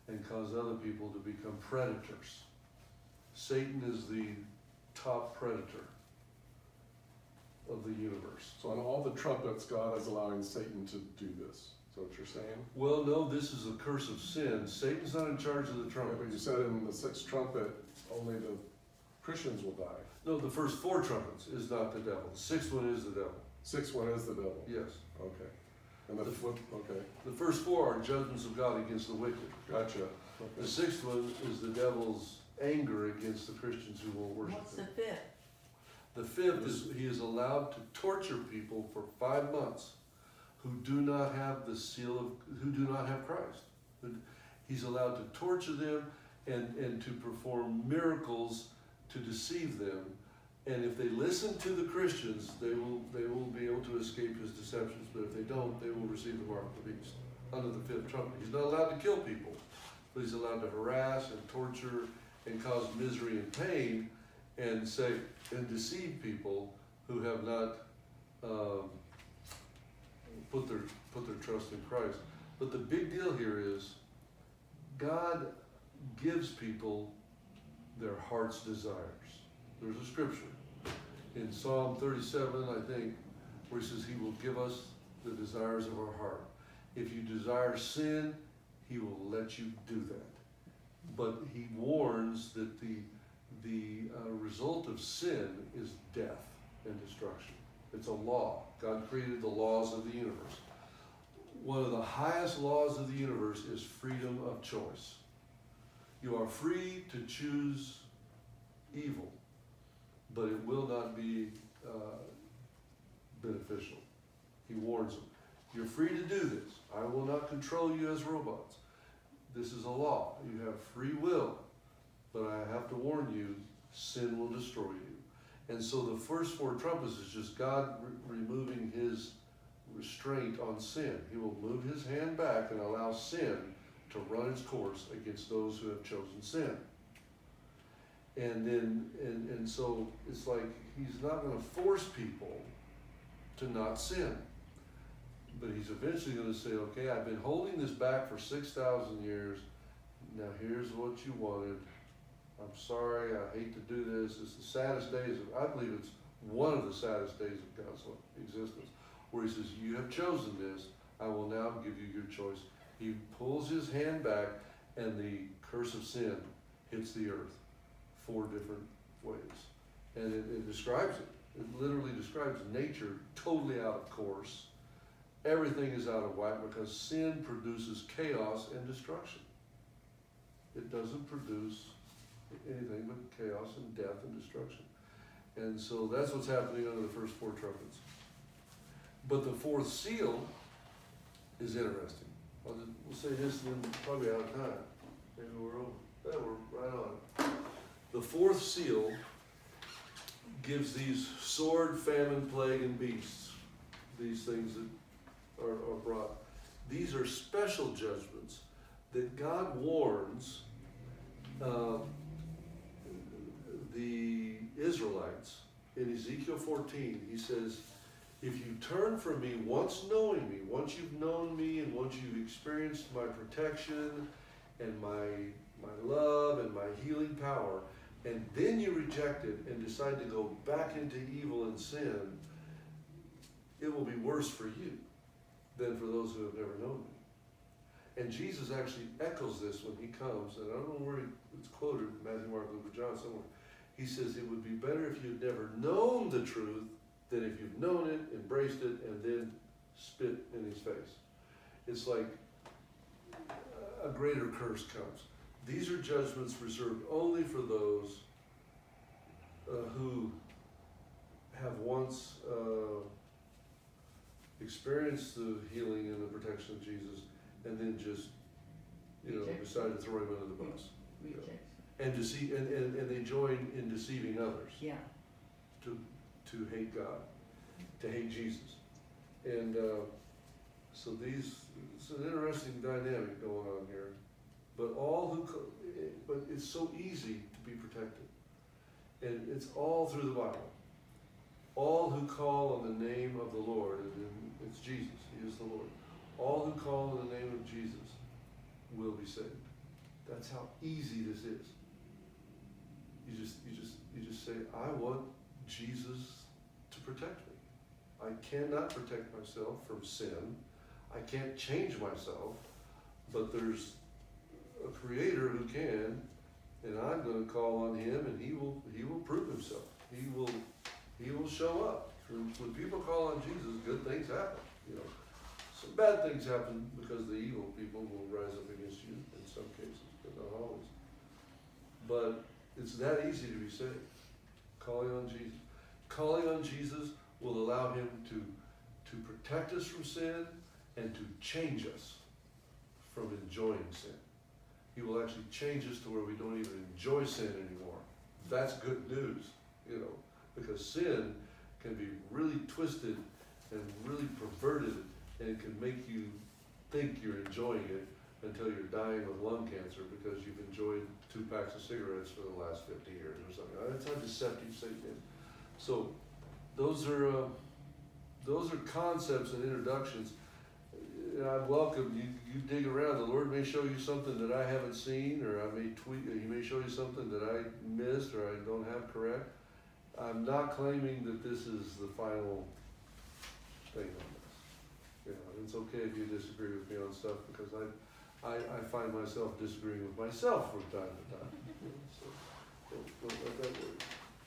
and cause other people to become predators. Satan is the top predator of the universe. So on all the trumpets, God is allowing Satan to do this. Is that what you're saying? Well, no, this is a curse of sin. Satan's not in charge of the But trumpets. you said in the sixth trumpet, only the Christians will die. No, the first 4 trumpets is not the devil. The 6th one is the devil. Sixth one is the devil. Yes. Okay. And the The- flip, okay, The first 4 are judgments of God against the wicked. gotcha. The Okay. 6th one is the devil's anger against the Christians who won't worship What's the him. fifth? The 5th is he is allowed to torture people for 5 months who do not have the seal of, who do not have Christ. He's allowed to torture them and to perform miracles to deceive them. And if they listen to the Christians, they will be able to escape his deceptions. But if they don't, they will receive the mark of the beast under the 5th trumpet. He's not allowed to kill people, but he's allowed to harass and torture and cause misery and pain and deceive people who have not put their trust in Christ. But the big deal here is God gives people their heart's desires. There's a scripture in Psalm 37, I think, where he says he will give us the desires of our heart. If you desire sin, he will let you do that. But he warns that the result of sin is death and destruction. It's a law. God created the laws of the universe. One of the highest laws of the universe is freedom of choice. You are free to choose evil, but it will not be beneficial. He warns them. You're free to do this. I will not control you as robots. This is a law. You have free will, but I have to warn you, sin will destroy you. And so the first 4 trumpets is just God removing his restraint on sin. He will move his hand back and allow sin to run its course against those who have chosen sin. And then, and so it's like he's not going to force people to not sin. But he's eventually going to say, okay, I've been holding this back for 6,000 years. Now here's what you wanted. I'm sorry, I hate to do this. It's the saddest days I believe it's one of the saddest days of God's existence, where he says, you have chosen this. I will now give you your choice. He pulls his hand back and the curse of sin hits the earth 4 different ways. And it describes it. It literally describes nature totally out of course. Everything is out of whack because sin produces chaos and destruction. It doesn't produce anything but chaos and death and destruction. And so that's what's happening under the first 4 trumpets. But the 4th seal is interesting. We'll say this and then probably out of time. Maybe we're over. Yeah, we're right on. The 4th seal gives these sword, famine, plague, and beasts. These things that are brought. These are special judgments that God warns the Israelites in Ezekiel 14. He says, if you turn from me, once knowing me, once you've known me and once you've experienced my protection and my love and my healing power, and then you reject it and decide to go back into evil and sin, it will be worse for you than for those who have never known me. And Jesus actually echoes this when he comes, and I don't know where it's quoted, Matthew, Mark, Luke, or John, somewhere. He says it would be better if you'd never known the truth than if you've known it, embraced it, and then spit in his face. It's like a greater curse comes. These are judgments reserved only for those who have once experienced the healing and the protection of Jesus, and then just, decide to throw him under the bus. Rejects. And deceive, and they join in deceiving others. Yeah. to hate God, to hate Jesus. And so it's an interesting dynamic going on here. But but it's so easy to be protected. And it's all through the Bible. All who call on the name of the Lord, and it's Jesus, He is the Lord. All who call on the name of Jesus will be saved. That's how easy this is. You just say, I want Jesus to protect me. I cannot protect myself from sin. I can't change myself, but there's a Creator who can, and I'm going to call on Him, and He will prove Himself. He will show up. When people call on Jesus, good things happen. Some bad things happen because the evil people will rise up against you in some cases, but not always. But it's that easy to be saved. Calling on Jesus. Calling on Jesus will allow Him to protect us from sin and to change us from enjoying sin. He will actually change us to where we don't even enjoy sin anymore. That's good news, because sin can be really twisted and really perverted, and it can make you think you're enjoying it until you're dying of lung cancer because you've enjoyed 2 packs of cigarettes for the last 50 years or something. That's how deceptive Satan is. So those are concepts and introductions. And I welcome you dig around. The Lord may show you something that I haven't seen, or He may show you something that I missed or I don't have correct. I'm not claiming that this is the final thing on this. It's okay if you disagree with me on stuff, because I find myself disagreeing with myself from time to time. So don't let that worry.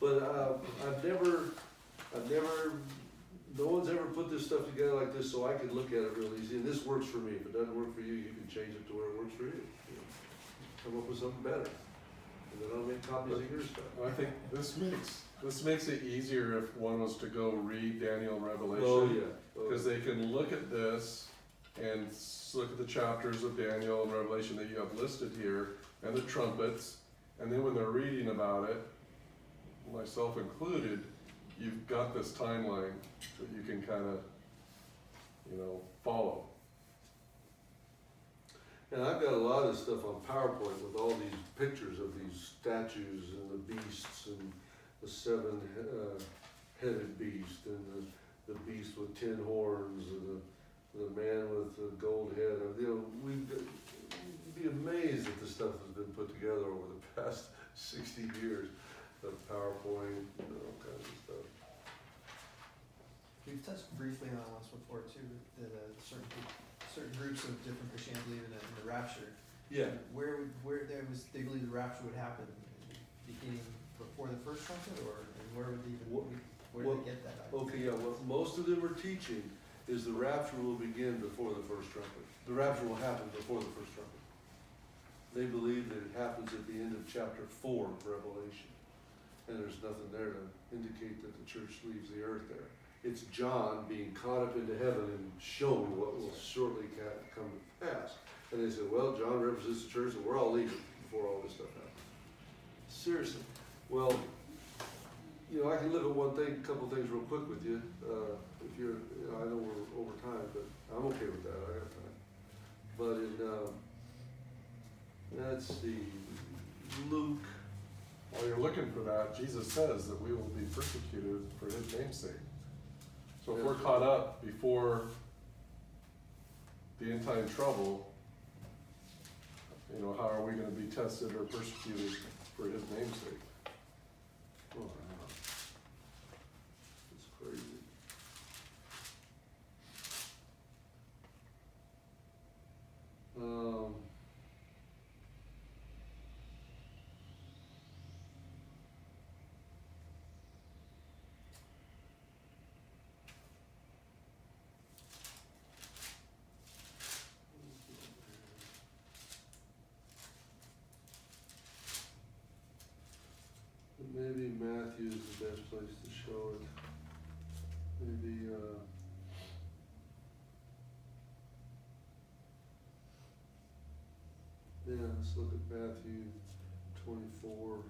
But I've never, no one's ever put this stuff together like this so I can look at it real easy. And this works for me. If it doesn't work for you, you can change it to where it works for you. Come up with something better. And then I'll make copies of your stuff. I think this makes it easier if one was to go read Daniel and Revelation. Oh, yeah. Because they can look at this and look at the chapters of Daniel and Revelation that you have listed here, and the trumpets, and then when they're reading about it, myself included, you've got this timeline that you can kind of, follow. And I've got a lot of stuff on PowerPoint with all these pictures of these statues and the beasts and the 7-headed beast and the beast with 10 horns and the man with the gold head. We'd be amazed at the stuff that's been put together over the past 60 years of PowerPoint and all kinds of stuff. We've touched briefly on it once before too, that certain groups of different Christianity believe in the rapture. Yeah. Where they believe the rapture would happen, beginning before the first trumpet, and where would they get that idea? Okay, yeah, what most of them are teaching is the rapture will begin before the first trumpet. The rapture will happen before the first trumpet. They believe that it happens at the end of chapter 4 of Revelation. And there's nothing there to indicate that the church leaves the earth there. It's John being caught up into heaven and shown what will shortly come to pass. And they said, well, John represents the church and we're all leaving before all this stuff happens. Seriously. Well, I can look at a couple things real quick with you. If you're, I know we're over time, but I'm okay with that. I got time. But let's see, Luke. While you're looking for that, Jesus says that we will be persecuted for His name's sake. So if we're caught up before the end time trouble, how are we going to be tested or persecuted for His name's sake? Oh, it's crazy. Maybe Matthew is the best place to show it. Maybe, let's look at Matthew 24.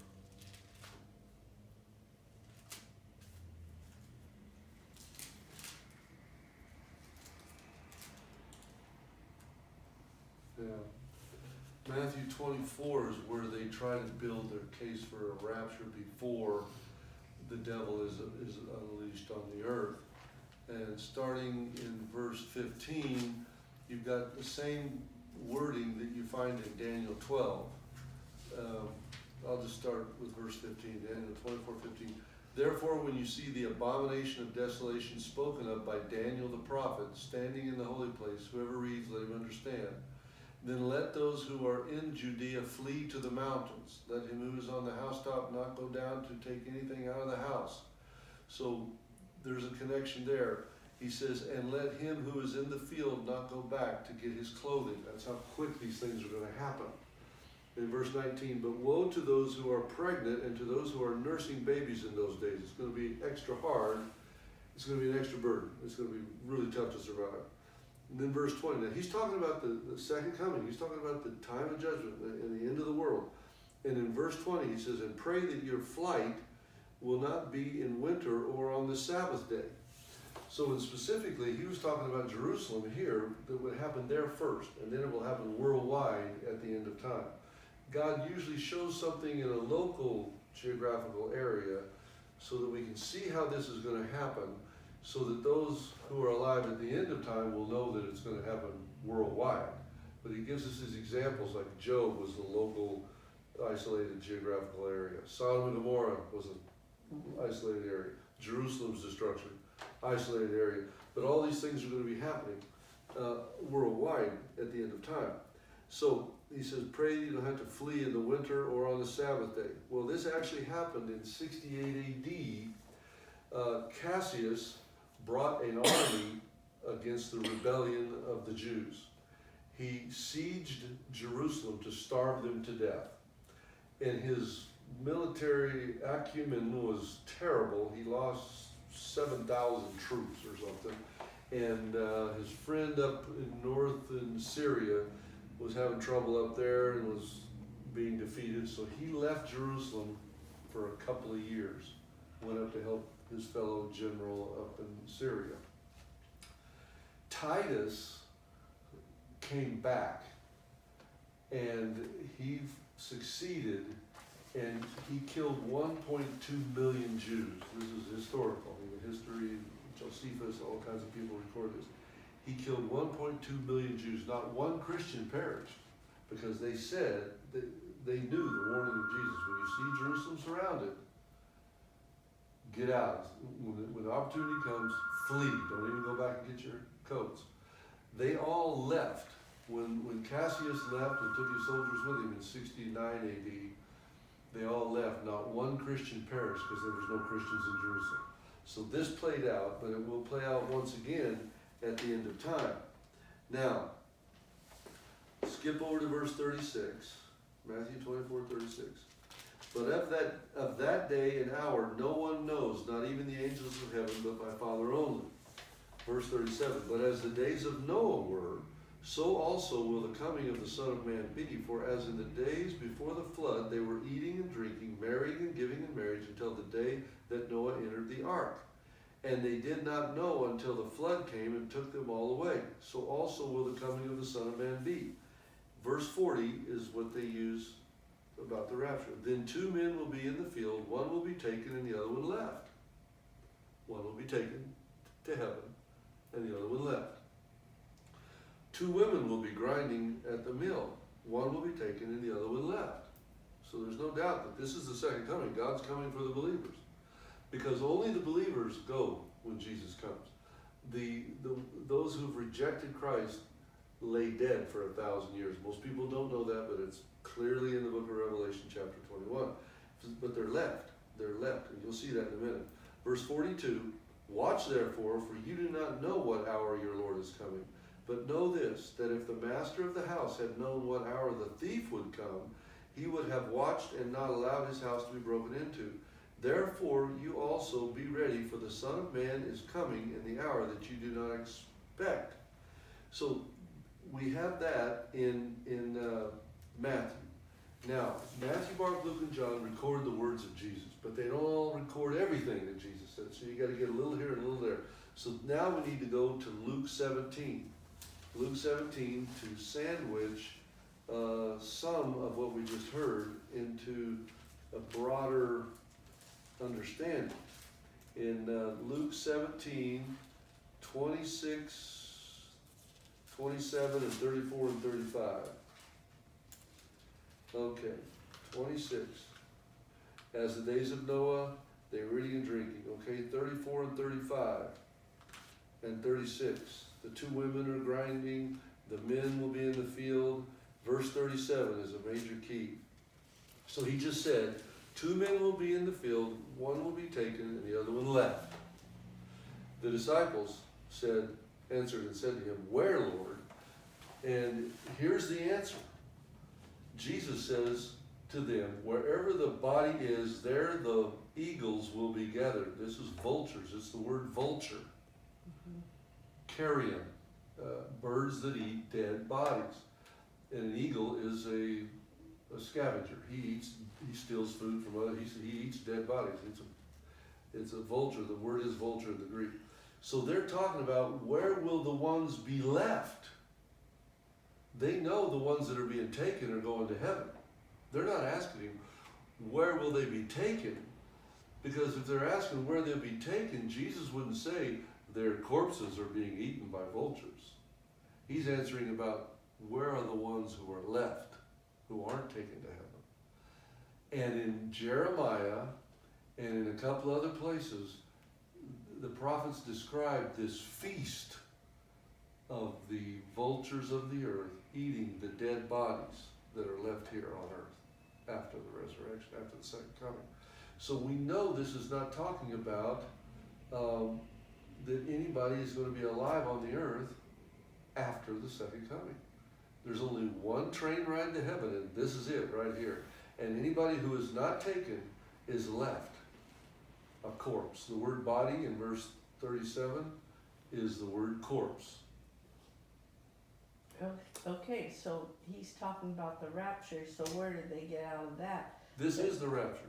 24 is where they try to build their case for a rapture before the devil is unleashed on the earth. And starting in verse 15, you've got the same wording that you find in Daniel 12. I'll just start with verse 15, Daniel 24:15. Therefore, when you see the abomination of desolation spoken of by Daniel the prophet, standing in the holy place, whoever reads, let him understand. Then let those who are in Judea flee to the mountains. Let him who is on the housetop not go down to take anything out of the house. So there's a connection there. He says, and let him who is in the field not go back to get his clothing. That's how quick these things are going to happen. In verse 19, but woe to those who are pregnant and to those who are nursing babies in those days. It's going to be extra hard. It's going to be an extra burden. It's going to be really tough to survive. And then verse 20, now he's talking about the second coming. He's talking about the time of judgment and the end of the world. And in verse 20, he says, and pray that your flight will not be in winter or on the Sabbath day. So specifically, he was talking about Jerusalem here, that would happen there first, and then it will happen worldwide at the end of time. God usually shows something in a local geographical area so that we can see how this is going to happen, so that those who are alive at the end of time will know that it's going to happen worldwide. But he gives us these examples, like Job was the local isolated geographical area. Sodom and Gomorrah was an isolated area. Jerusalem's destruction, isolated area. But all these things are going to be happening worldwide at the end of time. So he says, pray you don't have to flee in the winter or on the Sabbath day. Well, this actually happened in 68 AD. Cassius brought an army against the rebellion of the Jews. He sieged Jerusalem to starve them to death. And his military acumen was terrible. He lost 7,000 troops or something. And his friend up in north in Syria was having trouble up there and was being defeated. So he left Jerusalem for a couple of years, went up to help his fellow general up in Syria. Titus came back, and he succeeded, and he killed 1.2 million Jews. This is historical. In the history, Josephus, all kinds of people record this. He killed 1.2 million Jews. Not one Christian perished, because they said that they knew the warning of Jesus. When you see Jerusalem surrounded, get out. When the opportunity comes, flee. Don't even go back and get your coats. They all left. When Cassius left and took his soldiers with him in 69 AD, they all left. Not one Christian perished, because there was no Christians in Jerusalem. So this played out, but it will play out once again at the end of time. Now, skip over to verse 36, Matthew 24:36. But of that day and hour no one knows, not even the angels of heaven, but my Father only. Verse 37, but as the days of Noah were, so also will the coming of the Son of Man be. For as in the days before the flood, they were eating and drinking, marrying and giving in marriage, until the day that Noah entered the ark. And they did not know until the flood came and took them all away. So also will the coming of the Son of Man be. Verse 40 is what they use about the rapture. Then two men will be in the field, one will be taken and the other one left. One will be taken to heaven and the other one left. Two women will be grinding at the mill. One will be taken and the other one left. So there's no doubt that this is the second coming. God's coming for the believers. Because only the believers go when Jesus comes. Those who've rejected Christ lay dead for 1,000 years. Most people don't know that, but it's clearly in the book of Revelation chapter 21. But they're left. They're left. And you'll see that in a minute. Verse 42, watch therefore, for you do not know what hour your Lord is coming. But know this, that if the master of the house had known what hour the thief would come, he would have watched and not allowed his house to be broken into. Therefore you also be ready, for the Son of Man is coming in the hour that you do not expect. So we have that in Matthew. Now, Matthew, Mark, Luke, and John record the words of Jesus, but they don't all record everything that Jesus said. So you got to get a little here and a little there. So now we need to go to Luke 17. Luke 17 to sandwich some of what we just heard into a broader understanding. In Luke 17, 26, 27, and 34 and 35. Okay, 26. As the days of Noah, they were eating and drinking. Okay, 34 and 35 and 36. The two women are grinding, the men will be in the field. Verse 37 is a major key. So he just said, two men will be in the field, one will be taken and the other one left. The disciples answered and said to him, where, Lord? And here's the answer. Jesus says to them, wherever the body is, there the eagles will be gathered. This is vultures. It's the word vulture. Carrion, birds that eat dead bodies. And an eagle is a scavenger. He steals food from others. He eats dead bodies. It's a vulture. The word is vulture in the Greek. So they're talking about where will the ones be left? They know the ones that are being taken are going to heaven. They're not asking him, where will they be taken? Because if they're asking where they'll be taken, Jesus wouldn't say their corpses are being eaten by vultures. He's answering about where are the ones who are left, who aren't taken to heaven. And in Jeremiah and in a couple other places, the prophets describe this feast of the vultures of the earth eating the dead bodies that are left here on earth after the resurrection, after the second coming. So we know this is not talking about that anybody is going to be alive on the earth after the second coming. There's only one train ride to heaven, and this is it right here. And anybody who is not taken is left a corpse. The word body in verse 37 is the word corpse. Okay, so he's talking about the rapture, so where did they get out of that? This is the rapture.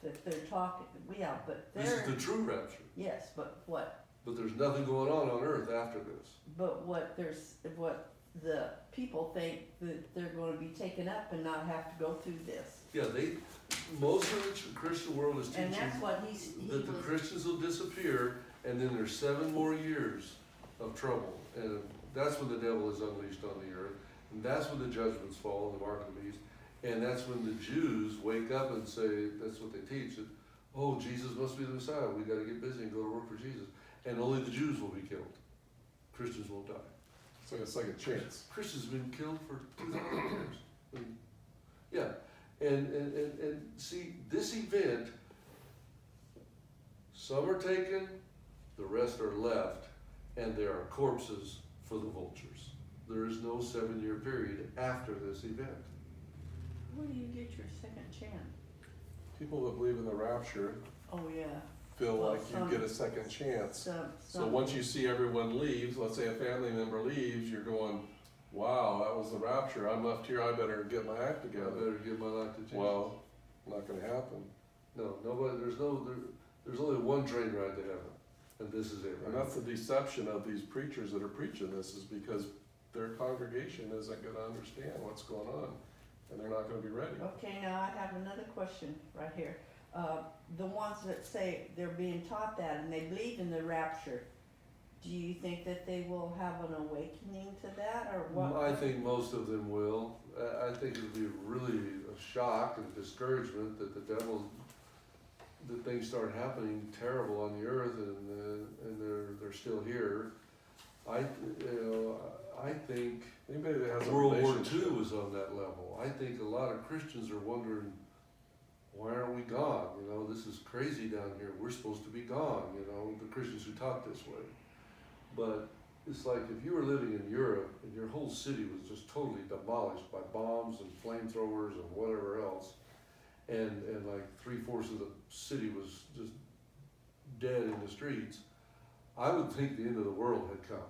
That they're talking, yeah, but This is they're, the true rapture. yes, but what, But there's nothing going on earth after this. but what the people think that they're gonna be taken up and not have to go through this. Yeah, most of the Christian world is teaching And that's what he that the was, Christians will disappear, and then there's 7 more years of trouble. And that's when the devil is unleashed on the earth. And that's when the judgments fall in the mark of the beast. And that's when the Jews wake up and say, that's what they teach, that, oh, Jesus must be the Messiah. We got to get busy and go to work for Jesus. And only the Jews will be killed. Christians won't die. So it's like a chance. Christians have been killed for 2,000 years. I mean, yeah, and see, this event, some are taken, the rest are left, and there are corpses for the vultures. There is no 7-year period after this event. where do you get your second chance? People that believe in the rapture Oh, yeah, feel Well, like some- you get a second chance. So some, once you see everyone leaves, let's say a family member leaves, you're going, wow, that was the rapture. I'm left here, I better get my act I together. better give my life to Jesus. Well, not gonna happen. No, nobody, there's only one train ride to heaven, and this is it, And right? that's the deception of these preachers that are preaching this, is because their congregation isn't gonna understand what's going on, and they're not gonna be ready. okay, now I have another question right here. The ones that say they're being taught that and they believe in the rapture, do you think that they will have an awakening to that, or what? I think most of them will. I think it'll be really a shock and discouragement that that things start happening terrible on the earth, and they're still here. I think Anybody that has a World War relationship. II was on that level. I think a lot of Christians are wondering, why aren't we gone? You know, this is crazy down here. We're supposed to be gone, you know, the Christians who talk this way. But it's like if you were living in Europe and your whole city was just totally demolished by bombs and flamethrowers and whatever else, and like 3/4 of the city was just dead in the streets, I would think the end of the world had come.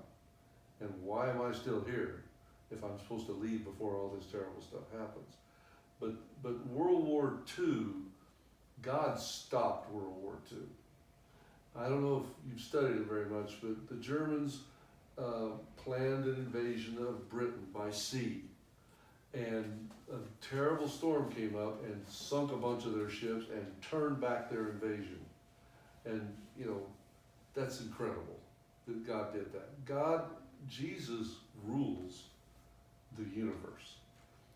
And why am I still here if I'm supposed to leave before all this terrible stuff happens? But World War II, God stopped World War II. I don't know if you've studied it very much, but the Germans planned an invasion of Britain by sea. and a terrible storm came up and sunk a bunch of their ships and turned back their invasion. And, you know, that's incredible that God did that. Jesus rules the universe.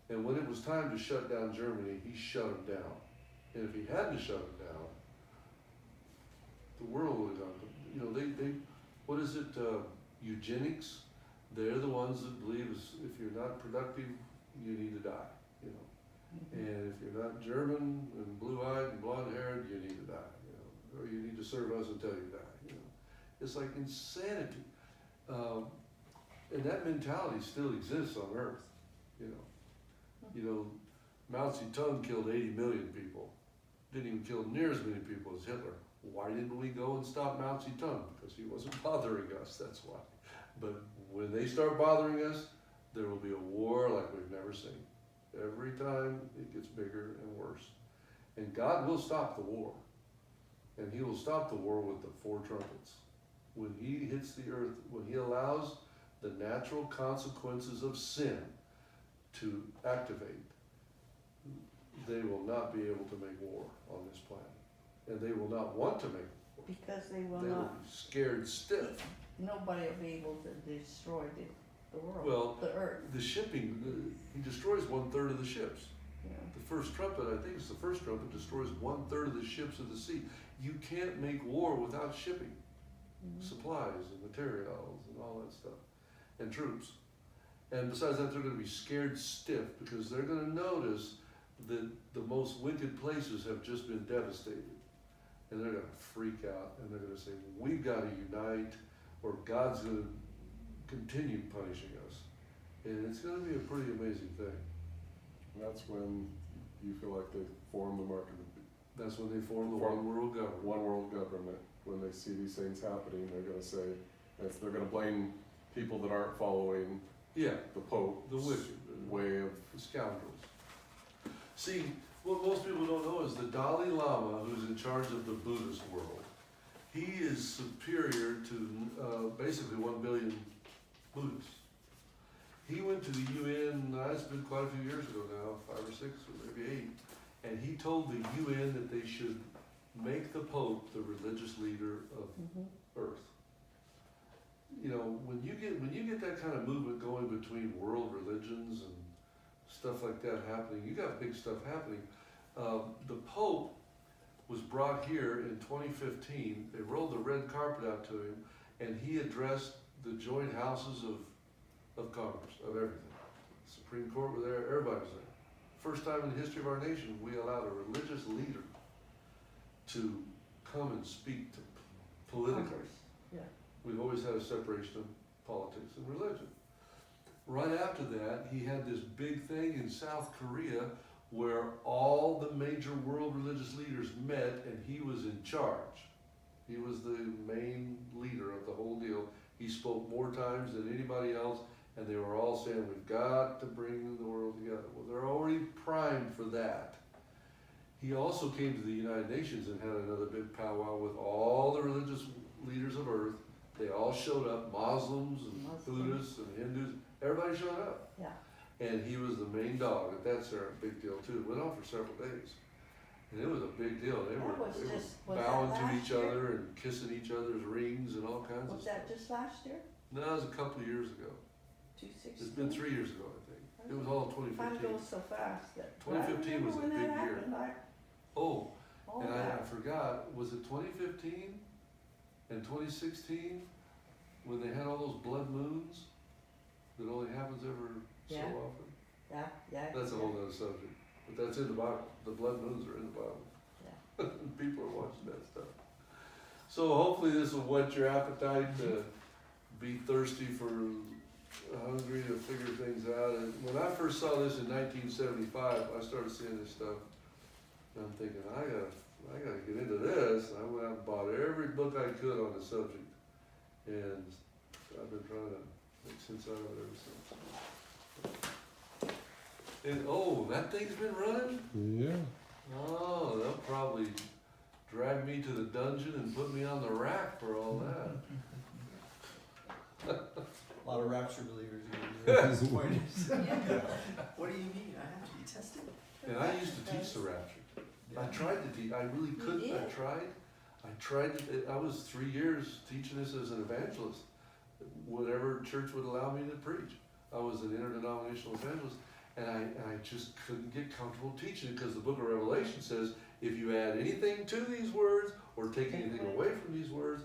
And when it was time to shut down Germany, he shut them down. And if he hadn't shut them down, the world would have gone, you know, they what is it, eugenics? They're the ones that believe if you're not productive, you need to die, you know. And if you're not German and blue-eyed and blonde-haired, you need to die, you know. Or you need to serve us until you die, you know. It's like insanity. And that mentality still exists on Earth, you know. You know, Mao Zedong killed 80 million people. Didn't even kill near as many people as Hitler. Why didn't we go and stop Mao Zedong? Because he wasn't bothering us, that's why. But when they start bothering us, there will be a war like we've never seen. Every time it gets bigger and worse. And God will stop the war. And he will stop the war with the 4 trumpets. When he hits the earth, when he allows the natural consequences of sin to activate, they will not be able to make war on this planet. And they will not want to make war. Because they will They will not, be scared stiff. nobody will be able to destroy the world, Well, the earth, the shipping, he destroys 1/3 of the ships. you know. The first trumpet, I think it's the first trumpet, destroys 1/3 of the ships of the sea. You can't make war without shipping. Supplies and materials and all that stuff, and troops. And besides that, they're going to be scared stiff because they're going to notice that the most wicked places have just been devastated. And they're going to freak out and they're going to say, we've got to unite or God's going to continue punishing us. And it's going to be a pretty amazing thing. And that's when you feel like they form the mark of That's when they form the Form- one world government. one world government. When they see these things happening, they're gonna say, if they're gonna blame people that aren't following Yeah, the Pope, the wicked, way of, the scoundrels. See, what most people don't know is the Dalai Lama, who's in charge of the Buddhist world, he is superior to basically 1 billion Buddhists. He went to the UN, it's been quite a few years ago now, 5 or 6 or maybe 8, and he told the UN that they should make the Pope the religious leader of Earth. You know, when you get that kind of movement going between world religions and stuff like that happening, you got big stuff happening. The Pope was brought here in 2015. They rolled the red carpet out to him, and he addressed the joint houses of Congress, of everything. The Supreme Court was there, everybody was there. First time in the history of our nation, we allowed a religious leader to come and speak to political. Congress, yeah. We've always had a separation of politics and religion. Right after that, he had this big thing in South Korea where all the major world religious leaders met and he was in charge. He was the main leader of the whole deal. He spoke more times than anybody else, and they were all saying, we've got to bring the world together. Well, they're already primed for that. He also came to the United Nations and had another big powwow with all the religious leaders of Earth. They all showed up, Muslims and Buddhists and Hindus, everybody showed up. Yeah. And he was the main dog, and that's a big deal too. It went on for several days. And it was a big deal. They were Was that bowing to last each year? other and kissing each other's rings and all kinds of Was stuff. that just last year? No, it was a couple of years ago. 2016? It's been 3 years ago, I think. It was all in Time 2015. goes so fast that. 2015 was a when big that year. happened, Oh, oh, and I that- forgot, was it 2015 and 2016 when they had all those blood moons that only happens ever Yeah. so often? yeah. That's a whole other subject, but that's in the Bible. The blood moons are in the Bible. Yeah. People are watching that stuff. So hopefully this will whet your appetite to be thirsty for, hungry to figure things out. And when I first saw this in 1975, I started seeing this stuff. And I'm thinking, I gotta get into this. And I went out and bought every book I could on the subject. And I've been trying to make sense out of it ever since. And oh, that thing's been running? yeah. Oh, they'll probably drag me to the dungeon and put me on the rack for all that. A lot of rapture believers are disappointed. Yeah. What do you mean? I have to be tested? And I used to teach the rapture. I tried to teach, I really couldn't, I did? tried to, I was 3 years teaching this as an evangelist. Whatever church would allow me to preach. I was an interdenominational evangelist, and I just couldn't get comfortable teaching it, because the book of Revelation says, if you add anything to these words, or take anything away from these words,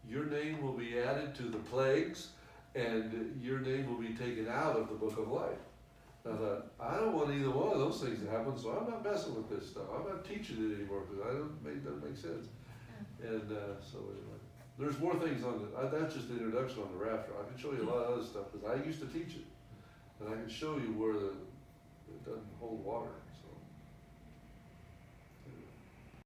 your name will be added to the plagues, and your name will be taken out of the book of life. And I thought, I don't want either one of those things to happen, so I'm not messing with this stuff. I'm not teaching it anymore, because it doesn't make sense. And so anyway, there's more things on that's just the introduction on the rapture. I can show you a lot of other stuff, because I used to teach it. And I can show you where it doesn't hold water.